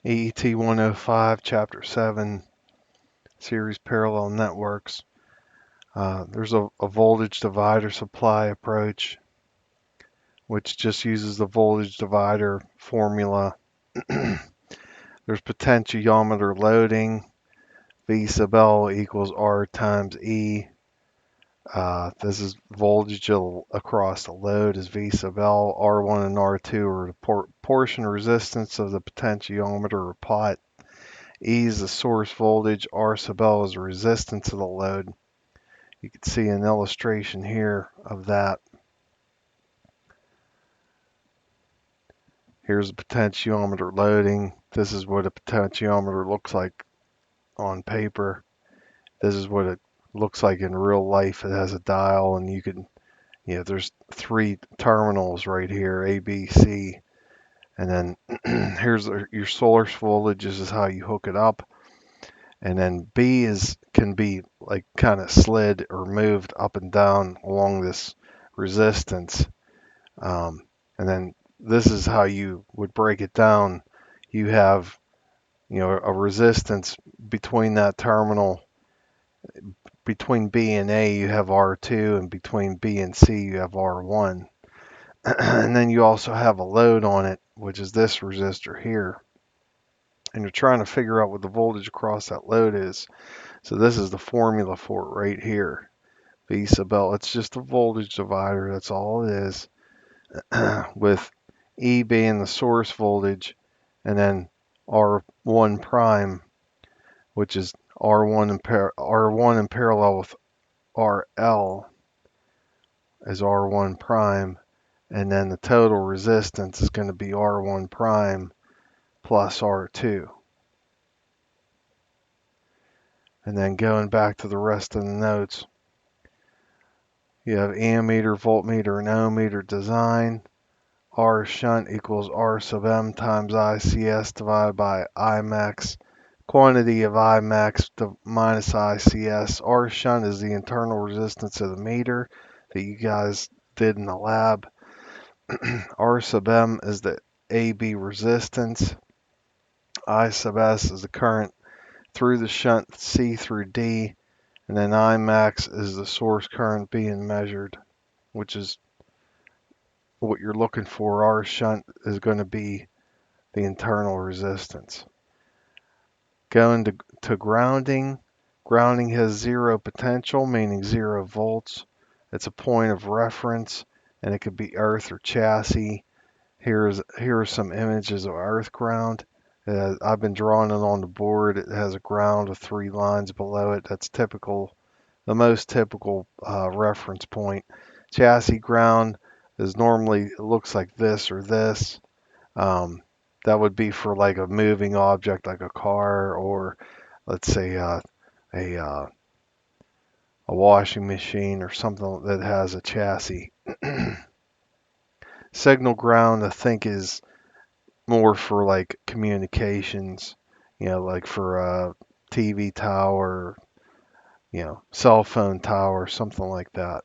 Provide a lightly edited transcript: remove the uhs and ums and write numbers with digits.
eet105, Chapter 7, Series Parallel Networks. There's a voltage divider supply approach, which just uses the voltage divider formula. There's potentiometer loading. V sub L equals R times E. This is voltage across the load is V sub L. R1 and R2 are the portion resistance of the potentiometer or pot. E is the source voltage. R sub L is the resistance of the load. You can see an illustration here of that. Here's a potentiometer loading. This is what a potentiometer looks like on paper. This is what it looks like in real life. It has a dial, and you can, there's three terminals right here, A, B, C, and then here's your source voltage. This is how you hook it up. And then B can be like kind of slid or moved up and down along this resistance. And then this is how you would break it down. You have, a resistance between that terminal. Between B and A, you have R2, and between B and C, you have R1. And then you also have a load on it, which is this resistor here. And you're trying to figure out what the voltage across that load is. So this is the formula for it right here. V sub L, it's just a voltage divider, that's all it is. With E being the source voltage, and then R1 prime, which is R1 in parallel with RL is R1 prime, and then the total resistance is going to be R1 prime plus R2. And then going back to the rest of the notes, you have ammeter, voltmeter, and ohmmeter design. R shunt equals R sub M times ICS divided by I max. Quantity of I max minus ICS. R shunt is the internal resistance of the meter that you guys did in the lab. R sub M is the AB resistance. I sub S is the current through the shunt C through D. And then I max is the source current being measured, which is what you're looking for. R shunt is going to be the internal resistance. Going to grounding. Grounding has zero potential, meaning 0 volts. It's a point of reference, and it could be earth or chassis. Here are some images of earth ground. I've been drawing it on the board. It has a ground with 3 lines below it. That's typical, the most typical reference point. Chassis ground is normally, it looks like this or this. That would be for like a moving object like a car, or let's say a washing machine or something that has a chassis. Signal ground, I think, is more for like communications, like for a TV tower, cell phone tower, something like that.